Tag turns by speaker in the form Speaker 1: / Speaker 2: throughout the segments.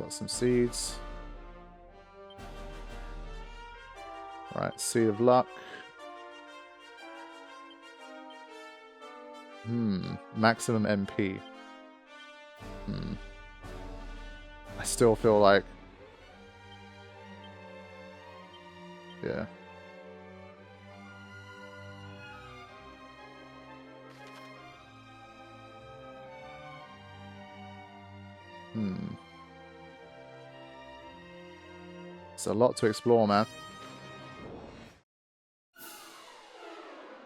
Speaker 1: got some seeds. Right, Seed of Luck. Maximum MP. I still feel like... Yeah. It's a lot to explore, man.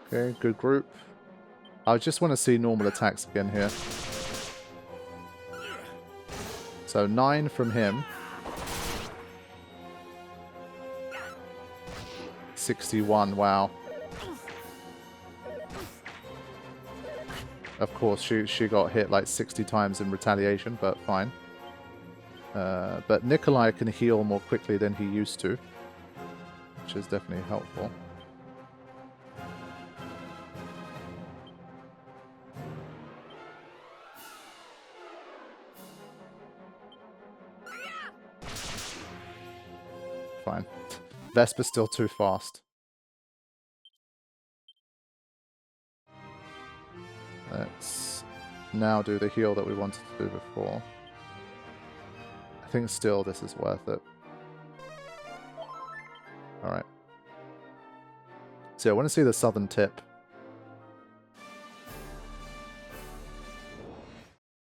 Speaker 1: Okay, good group. I just want to see normal attacks again here. So 9 from him. 61, wow. Of course, she got hit like 60 times in retaliation, but fine. But Nikolai can heal more quickly than he used to, which is definitely helpful. Fine. Vesper's still too fast. Let's now do the heal that we wanted to do before. I think still this is worth it. Alright. So I want to see the southern tip.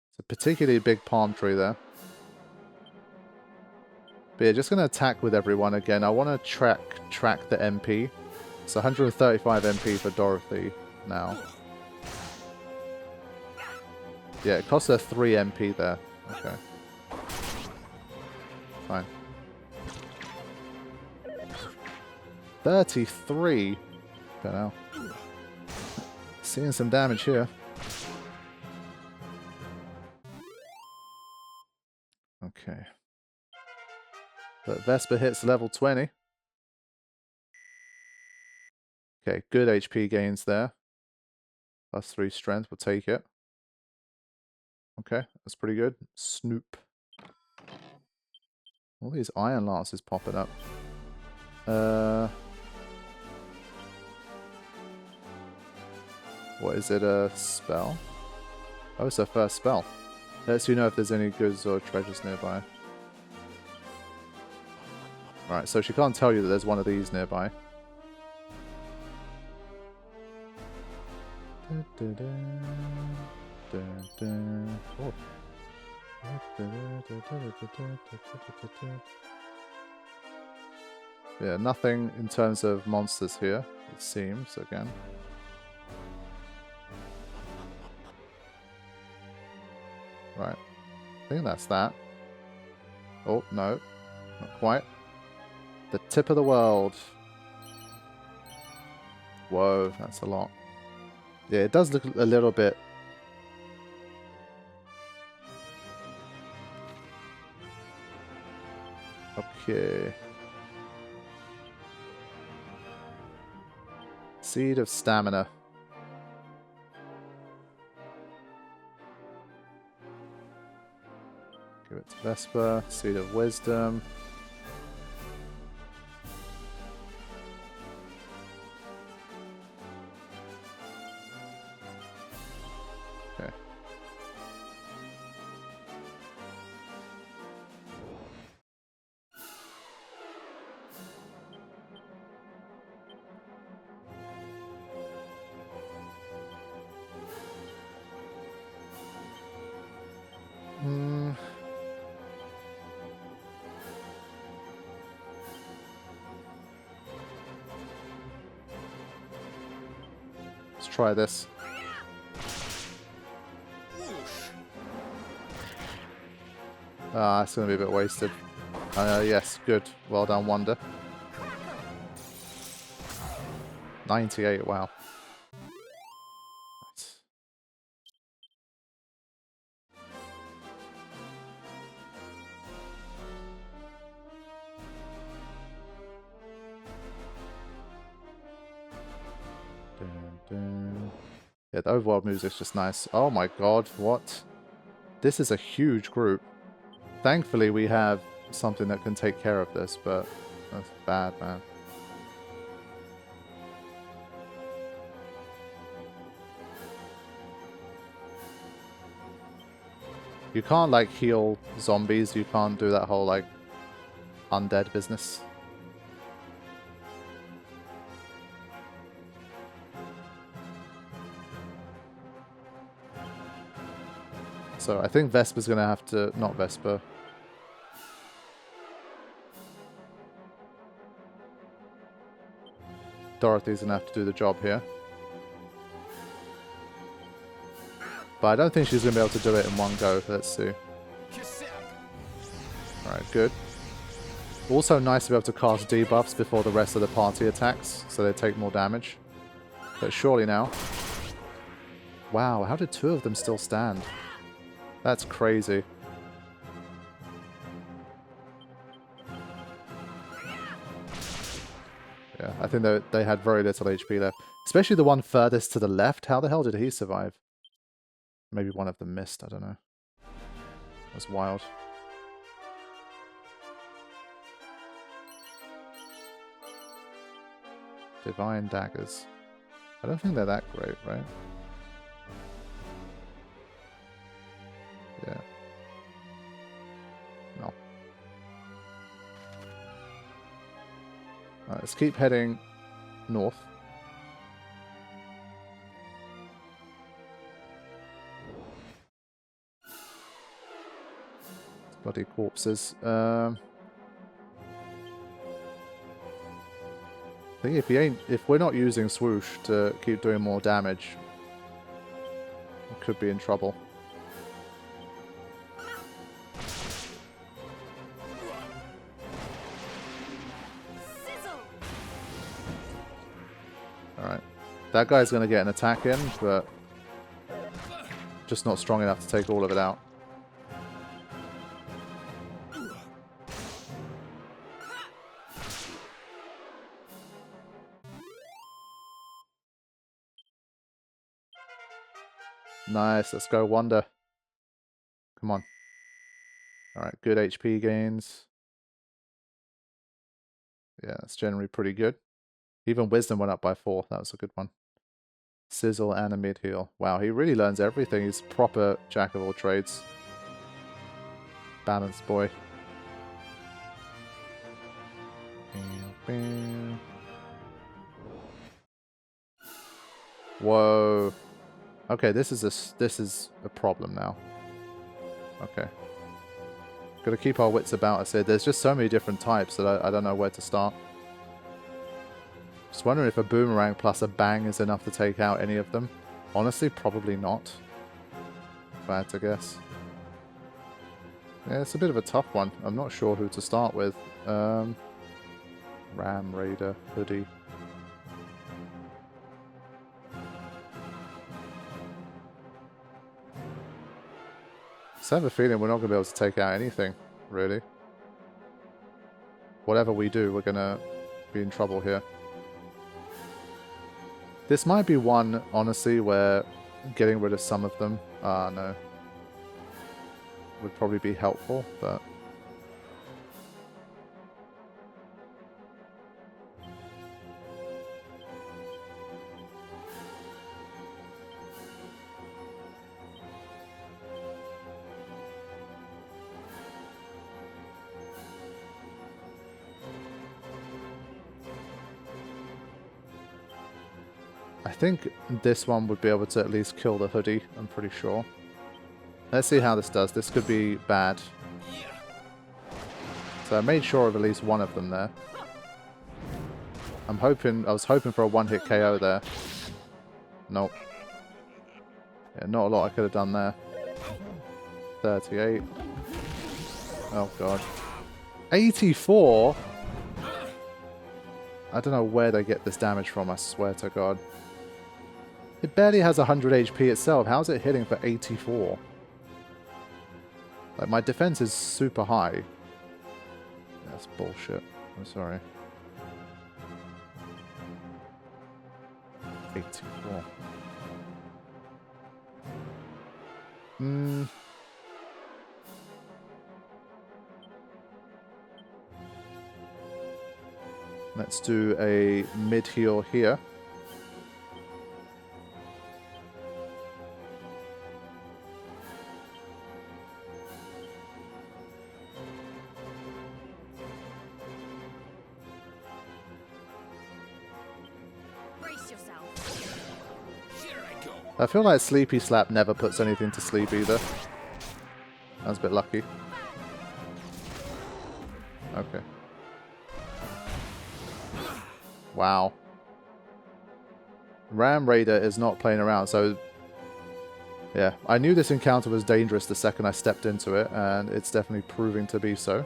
Speaker 1: It's a particularly big palm tree there. But yeah, just going to attack with everyone again. I want to track the MP. It's 135 MP for Dorothy now. Yeah, it costs her 3 MP there. Okay. Fine. 33. Don't know. Seeing some damage here. Okay. But Vesper hits level 20. Okay, good HP gains there. Plus 3 strength, we'll take it. Okay, that's pretty good. Snoop. All these iron lances popping up. What is it, a spell? Oh, it's her first spell. Lets you know if there's any goods or treasures nearby. Alright, so she can't tell you that there's one of these nearby. Oh. Yeah, nothing in terms of monsters here, it seems, again. Right. I think that's that. Oh, no. Not quite. The tip of the world. Whoa, that's a lot. Yeah, it does look a little bit... Okay. Seed of Stamina. Give it to Vesper. Seed of Wisdom. Okay. Let's try this. Ah, it's going to be a bit wasted. Yes, good. Well done, Wonder. 98, wow. Yeah, the overworld music's just nice. Oh my god, what? This is a huge group. Thankfully, we have something that can take care of this, but that's bad, man. You can't, like, heal zombies. You can't do that whole, like, undead business. So I think Vesper's going to have to... Not Vesper. Dorothy's going to have to do the job here. But I don't think she's going to be able to do it in one go. Let's see. Alright, good. Also nice to be able to cast debuffs before the rest of the party attacks, so they take more damage. But surely now. Wow, how did two of them still stand? That's crazy. Yeah, I think they had very little HP left. Especially the one furthest to the left. How the hell did he survive? Maybe one of them missed, I don't know. That's wild. Divine daggers. I don't think they're that great, right? Yeah. No. Alright, let's keep heading north. Bloody corpses. I think if we're not using swoosh to keep doing more damage, we could be in trouble. Alright. That guy's going to get an attack in, but just not strong enough to take all of it out. Nice, let's go Wonder. Come on. Alright, good HP gains. Yeah, that's generally pretty good. Even Wisdom went up by 4. That was a good one. Sizzle and a mid heal. Wow, he really learns everything. He's proper jack of all trades. Balanced boy. Whoa. Okay, this is a problem now. Okay. Gotta keep our wits about us here. There's just so many different types that I don't know where to start. Just wondering if a boomerang plus a bang is enough to take out any of them. Honestly, probably not. If I had to guess. Yeah, it's a bit of a tough one. I'm not sure who to start with. Ram, Raider, Hoodie. I have a feeling we're not going to be able to take out anything, really. Whatever we do, we're going to be in trouble here. This might be one, honestly, where getting rid of some of them, no, would probably be helpful, but... I think this one would be able to at least kill the hoodie, I'm pretty sure. Let's see how this does. This could be bad. So I made sure of at least one of them there. I was hoping for a one-hit KO there. Nope. Yeah, not a lot I could have done there. 38. Oh god. 84? I don't know where they get this damage from, I swear to god. It barely has 100 HP itself. How's it hitting for 84? Like, my defense is super high. That's bullshit. I'm sorry. 84. Let's do a mid heal here. I feel like Sleepy Slap never puts anything to sleep either. That was a bit lucky. Okay. Wow. Ram Raider is not playing around, so... Yeah, I knew this encounter was dangerous the second I stepped into it, and it's definitely proving to be so.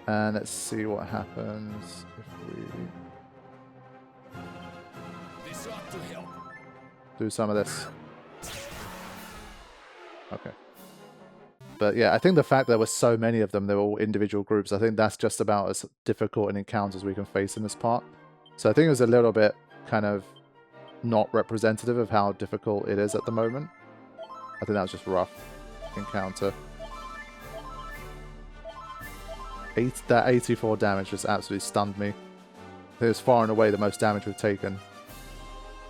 Speaker 1: And let's see what happens if we do some of this. Okay. But yeah, I think the fact there were so many of them, they were all individual groups, I think that's just about as difficult an encounter as we can face in this part. So I think it was a little bit kind of not representative of how difficult it is at the moment. I think that was just rough encounter. That 84 damage just absolutely stunned me. It was far and away the most damage we've taken.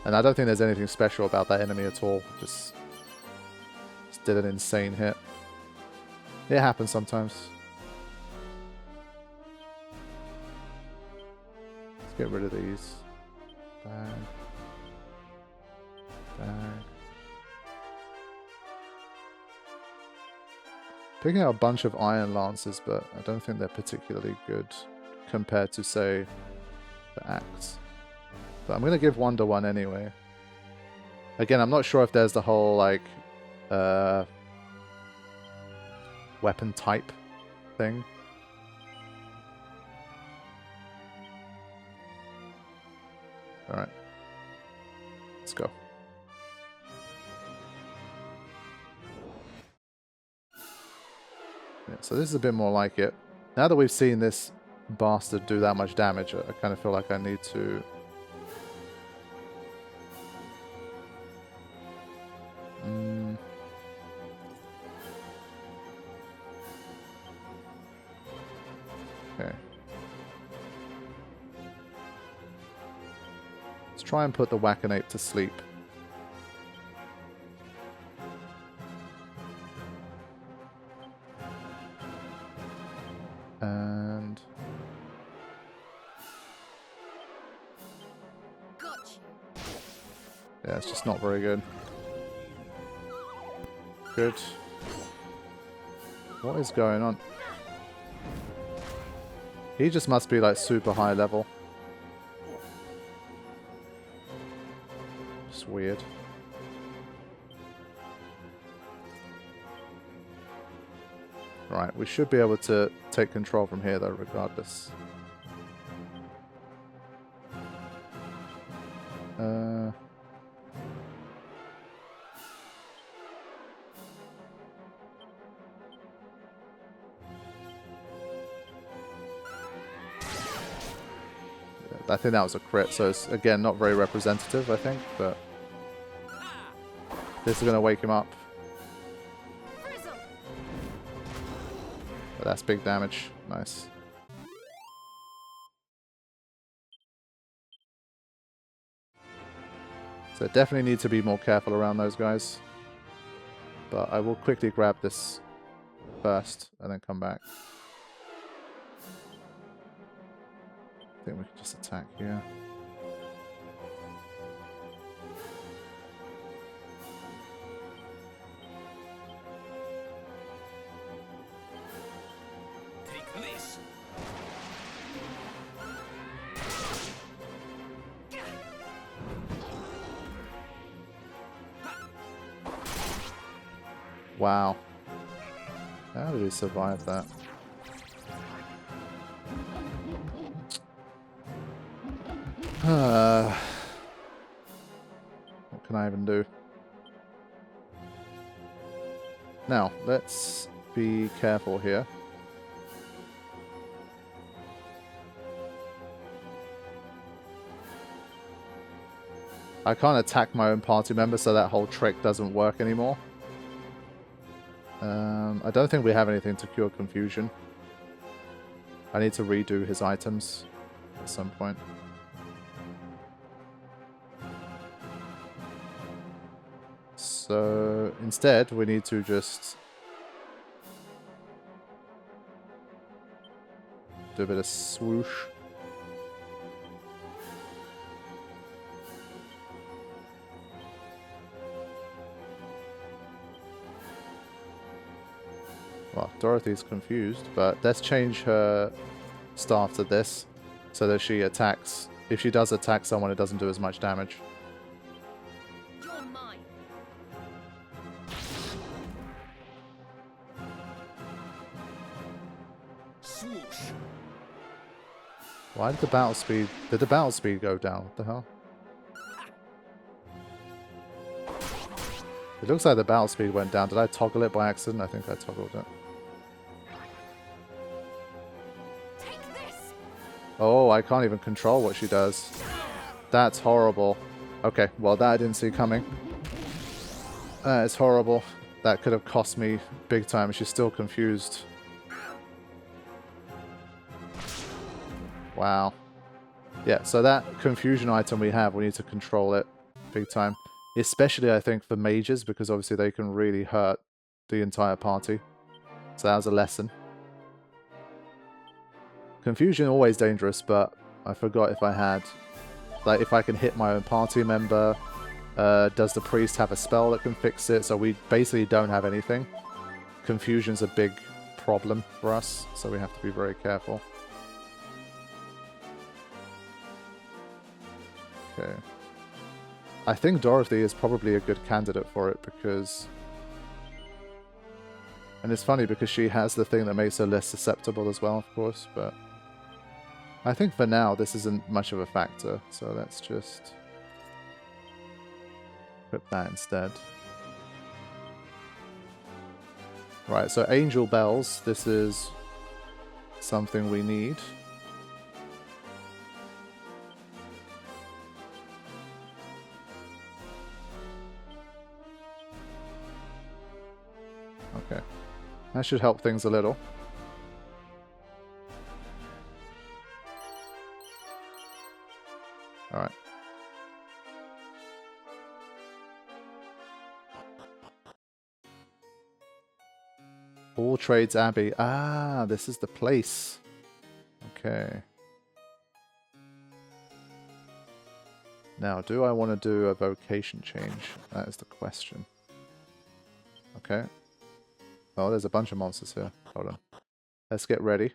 Speaker 1: And I don't think there's anything special about that enemy at all. Just did an insane hit. It happens sometimes. Let's get rid of these. Bag. Bag. Picking out a bunch of Iron Lances, but I don't think they're particularly good compared to, say, the Axe. But I'm going to give 1 to 1 anyway. Again, I'm not sure if there's the whole, like, weapon type thing. Alright. Let's go. Yeah, so this is a bit more like it. Now that we've seen this bastard do that much damage, I kind of feel like I need to... Okay. Let's try and put the Whackinape to sleep. And... yeah, it's just not very good. Good. What is going on? He just must be like super high level. Just weird. Right, we should be able to take control from here though, regardless. I think that was a crit, so it's, again, not very representative, I think, but this is going to wake him up. But that's big damage. Nice. So definitely need to be more careful around those guys. But I will quickly grab this first and then come back. I think we can just attack here.
Speaker 2: Take this.
Speaker 1: Wow. How did he survive that? What can I even do? Now, let's be careful here. I can't attack my own party member, so that whole trick doesn't work anymore. I don't think we have anything to cure confusion. I need to redo his items at some point. So instead, we need to just do a bit of swoosh. Well, Dorothy's confused, but let's change her staff to this so that she attacks. If she does attack someone, it doesn't do as much damage.
Speaker 2: You're mine. Swoosh.
Speaker 1: Why did the battle speed... Did the battle speed go down? What the hell? It looks like the battle speed went down. Did I toggle it by accident? I think I toggled it. Oh, I can't even control what she does. That's horrible. Okay, well that I didn't see coming. It's horrible. That could have cost me big time. She's still confused. Wow. Yeah, so that confusion item we have, we need to control it big time. Especially, I think, for mages, because obviously they can really hurt the entire party. So that was a lesson. Confusion always dangerous, but I forgot if I had... Like, if I can hit my own party member, does the priest have a spell that can fix it? So we basically don't have anything. Confusion's a big problem for us, so we have to be very careful. Okay. I think Dorothy is probably a good candidate for it because... And it's funny because she has the thing that makes her less susceptible as well, of course, but... I think for now this isn't much of a factor, so let's just... equip that instead. Right, so Angel Bells, this is something we need. Okay. That should help things a little. Alright. Alltrades Abbey. Ah, this is the place. Okay. Now, do I want to do a vocation change? That is the question. Okay. Oh, there's a bunch of monsters here. Hold on. Let's get ready.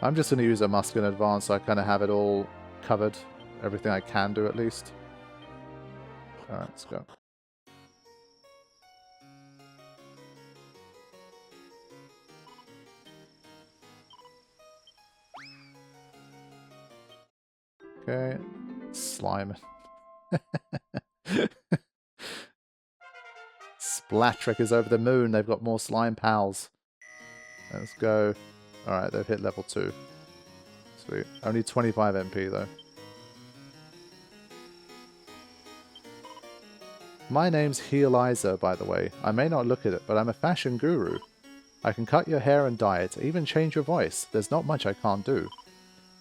Speaker 1: I'm just going to use a Musk in advance so I kind of have it all covered. Everything I can do, at least. Alright, let's go. Okay. Slime. Splattrick is over the moon. They've got more slime pals. Let's go. Alright, they've hit level 2. Sweet. Only 25 MP, though. My name's Healizer, by the way. I may not look at it, but I'm a fashion guru. I can cut your hair and dye it, even change your voice. There's not much I can't do.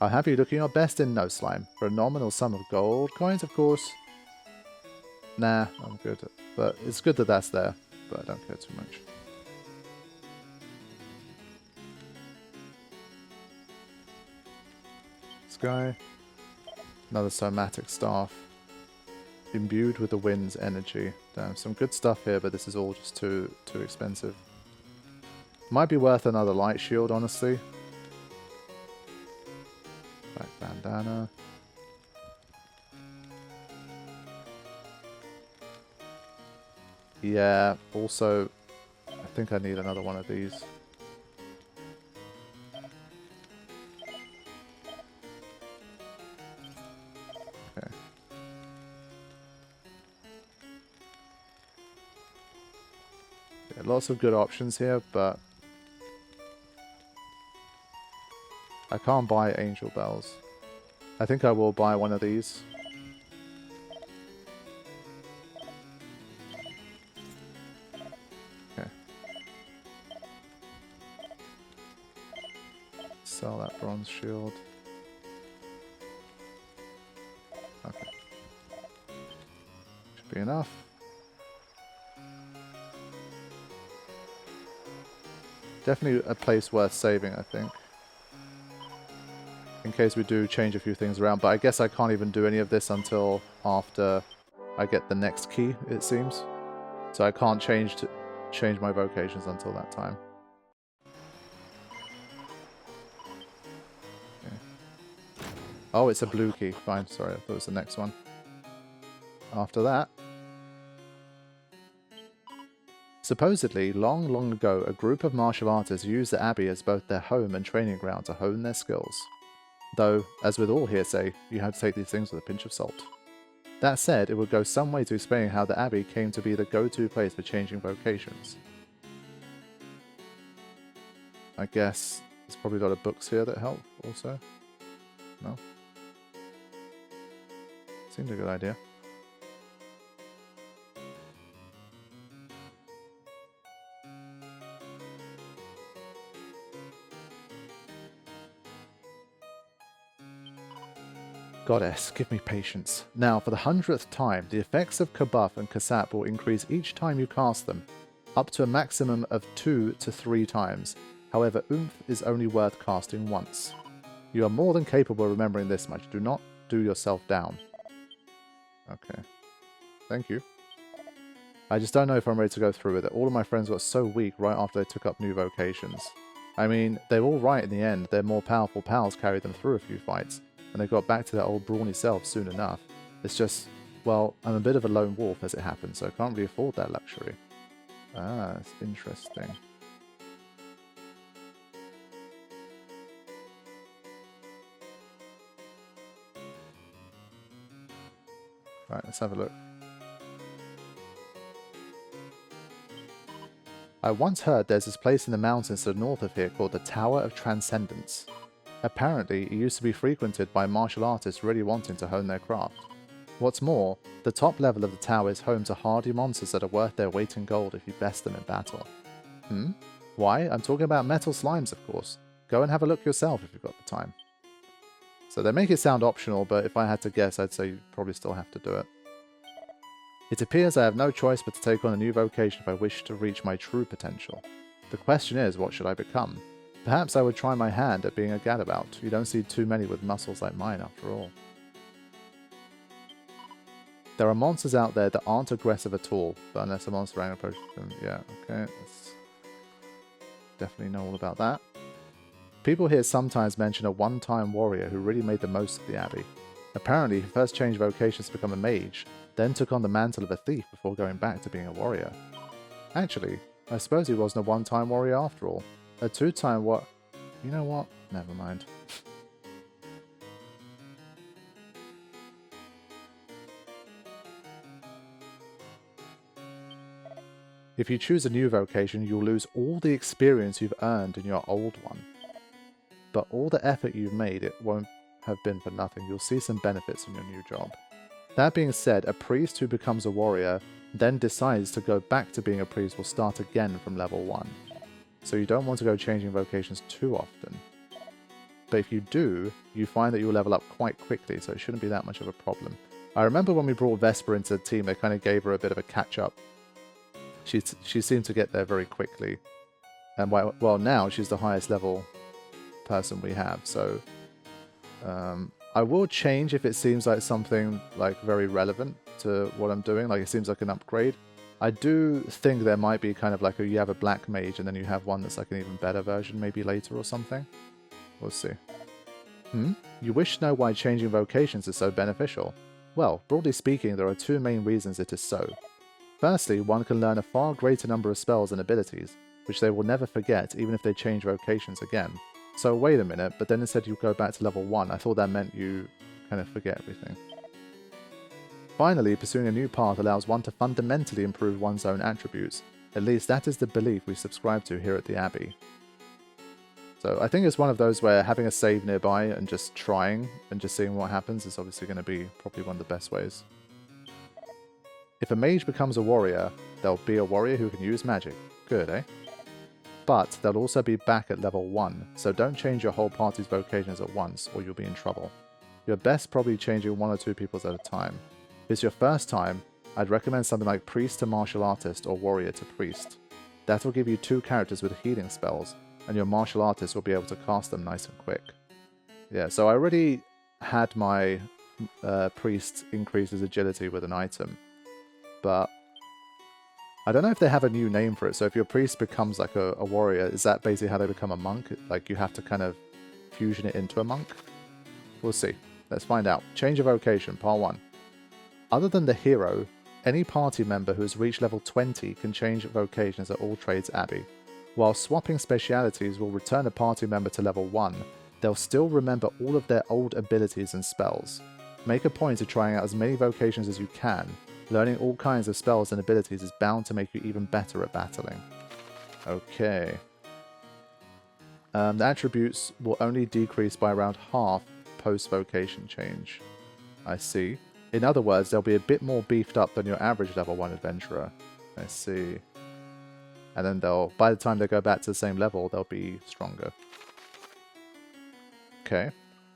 Speaker 1: I'll have you looking your best in no slime. For a nominal sum of gold coins, of course. Nah, I'm good. But it's good that that's there, but I don't care too much. This guy. Another somatic staff. Imbued with the wind's energy. Damn, some good stuff here, but this is all just too expensive. Might be worth another light shield, honestly. Black bandana. Yeah, also, I think I need another one of these. Okay. Yeah, lots of good options here, but I can't buy angel bells. I think I will buy one of these. Okay. Sell that bronze shield. Okay. Should be enough. Definitely a place worth saving, I think. In case we do change a few things around. But I guess I can't even do any of this until after I get the next key, it seems. So I can't change my vocations until that time. Okay. Oh, it's a blue key. Fine, sorry, I thought it was the next one. After that... Supposedly, long, long ago, a group of martial artists used the Abbey as both their home and training ground to hone their skills. Though, as with all hearsay, you have to take these things with a pinch of salt. That said, it would go some way to explaining how the Abbey came to be the go-to place for changing vocations. I guess there's probably a lot of books here that help also. No? Seemed a good idea. Goddess, give me patience. Now, for the 100th time, the effects of Kabuff and Kasap will increase each time you cast them, up to a maximum of 2 to 3 times. However, Oomph is only worth casting once. You are more than capable of remembering this much. Do not do yourself down. Okay. Thank you. I just don't know if I'm ready to go through with it. All of my friends got so weak right after they took up new vocations. I mean, they're all right in the end. Their more powerful pals carried them through a few fights, and they got back to their old brawny selves soon enough. It's just, well, I'm a bit of a lone wolf as it happens, so I can't really afford that luxury. Ah, that's interesting. Right, let's have a look. I once heard there's this place in the mountains to the north of here called the Tower of Transcendence. Apparently, it used to be frequented by martial artists really wanting to hone their craft. What's more, the top level of the tower is home to hardy monsters that are worth their weight in gold if you best them in battle. Why? I'm talking about metal slimes, of course. Go and have a look yourself if you've got the time. So they make it sound optional, but if I had to guess, I'd say you probably still have to do it. It appears I have no choice but to take on a new vocation if I wish to reach my true potential. The question is, what should I become? Perhaps I would try my hand at being a gadabout. You don't see too many with muscles like mine, after all. There are monsters out there that aren't aggressive at all, but unless a monster rank approaches them, yeah, okay, let's definitely know all about that. People here sometimes mention a one-time warrior who really made the most of the Abbey. Apparently, he first changed vocations to become a mage, then took on the mantle of a thief before going back to being a warrior. Actually, I suppose he wasn't a one-time warrior after all. A two-time what? You know what? Never mind. If you choose a new vocation, you'll lose all the experience you've earned in your old one. But all the effort you've made, it won't have been for nothing. You'll see some benefits in your new job. That being said, a priest who becomes a warrior, then decides to go back to being a priest will start again from level 1. So you don't want to go changing vocations too often. But if you do, you find that you'll level up quite quickly, so it shouldn't be that much of a problem. I remember when we brought Vesper into the team, they kind of gave her a bit of a catch-up. She seemed to get there very quickly. And well, now she's the highest level person we have, so... I will change if it seems like something like very relevant to what I'm doing, like it seems like an upgrade. I do think there might be kind of like you have a black mage and then you have one that's like an even better version maybe later or something. We'll see. You wish to know why changing vocations is so beneficial? Well, broadly speaking, there are two main reasons it is so. Firstly, one can learn a far greater number of spells and abilities, which they will never forget even if they change vocations again. So wait a minute, but then it said you go back to level 1. I thought that meant you kind of forget everything. Finally, pursuing a new path allows one to fundamentally improve one's own attributes. At least that is the belief we subscribe to here at the Abbey. So I think it's one of those where having a save nearby and just trying and just seeing what happens is obviously going to be probably one of the best ways. If a mage becomes a warrior, there'll be a warrior who can use magic. Good, eh? But they'll also be back at level 1, so don't change your whole party's vocations at once or you'll be in trouble. You're best probably changing 1 or 2 people's at a time. If it's your first time, I'd recommend something like priest to martial artist or warrior to priest. That will give you 2 characters with healing spells, and your martial artist will be able to cast them nice and quick. Yeah, so I already had my priest increase his agility with an item, but I don't know if they have a new name for it. So if your priest becomes like a warrior, is that basically how they become a monk? Like you have to kind of fusion it into a monk? We'll see. Let's find out. Change of vocation, part 1. Other than the hero, any party member who has reached level 20 can change vocations at Alltrades Abbey. While swapping specialities will return a party member to level 1, they'll still remember all of their old abilities and spells. Make a point of trying out as many vocations as you can. Learning all kinds of spells and abilities is bound to make you even better at battling. Okay. The attributes will only decrease by around half post-vocation change. I see. In other words, they'll be a bit more beefed up than your average level 1 adventurer. I see. And then they'll, by the time they go back to the same level, they'll be stronger. Okay.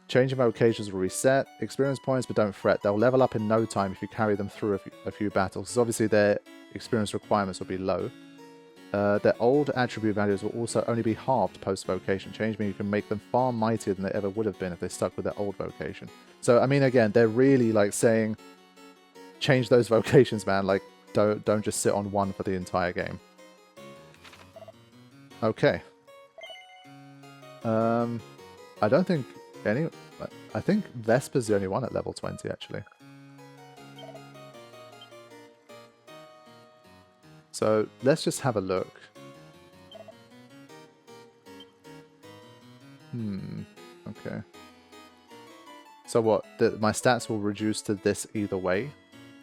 Speaker 1: Changing vocations will reset. Experience points, but don't fret. They'll level up in no time if you carry them through a few battles. Because obviously their experience requirements will be low. Their old attribute values will also only be halved post-vocation change, meaning you can make them far mightier than they ever would have been if they stuck with their old vocation. So, I mean, again, they're really like saying, change those vocations, man. Like, don't just sit on one for the entire game. Okay. I don't think any... I think Vesper's the only one at level 20, actually. So, let's just have a look. Okay. So what? My stats will reduce to this either way?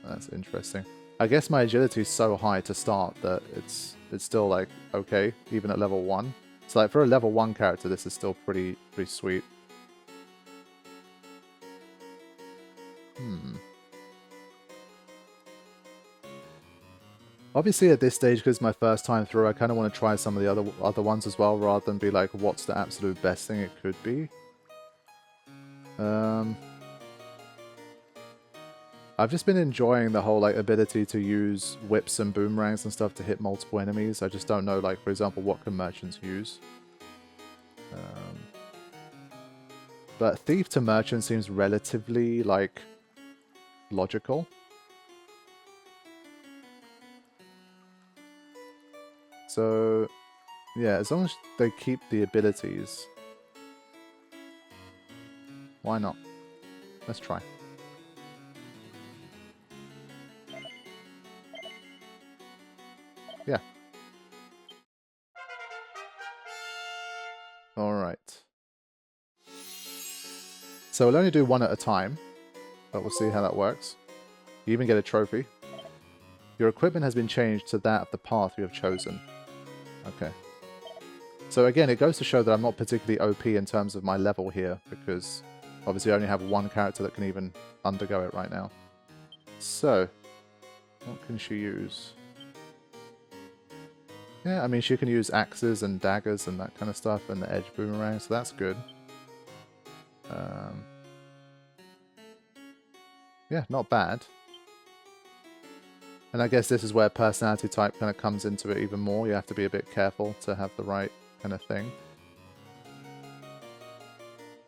Speaker 1: That's interesting. I guess my agility is so high to start that it's still like, okay, even at level 1. So like for a level 1 character, this is still pretty sweet. Obviously at this stage, because it's my first time through, I kind of want to try some of the other ones as well, rather than be like, what's the absolute best thing it could be? I've just been enjoying the whole like ability to use whips and boomerangs and stuff to hit multiple enemies. I just don't know, like, for example, what can merchants use? But thief to merchant seems relatively, like, logical. So, yeah, as long as they keep the abilities. Why not? Let's try. Yeah. Alright. So we'll only do one at a time, but we'll see how that works. You even get a trophy. Your equipment has been changed to that of the path you have chosen. Okay. So again, it goes to show that I'm not particularly OP in terms of my level here, because obviously I only have one character that can even undergo it right now. So, what can she use? Yeah, I mean, she can use axes and daggers and that kind of stuff, and the edge boomerang, so that's good. Yeah, not bad. And I guess this is where personality type kind of comes into it even more. You have to be a bit careful to have the right kind of thing.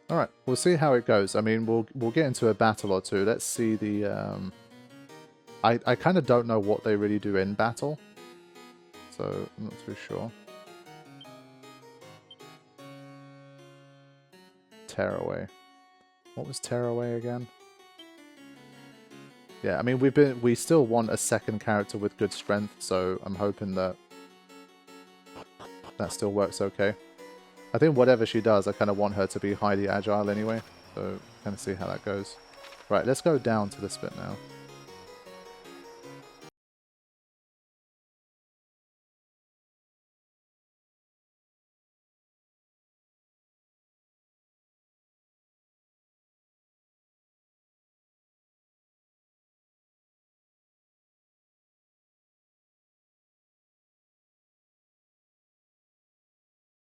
Speaker 1: Alright, we'll see how it goes. I mean, we'll get into a battle or two. Let's see the... I kind of don't know what they really do in battle, so I'm not too sure. Tearaway. What was Tearaway again? Yeah, I mean, we still want a second character with good strength, so I'm hoping that that still works okay. I think whatever she does, I kind of want her to be highly agile anyway, so kind of see how that goes. Right, let's go down to this bit now.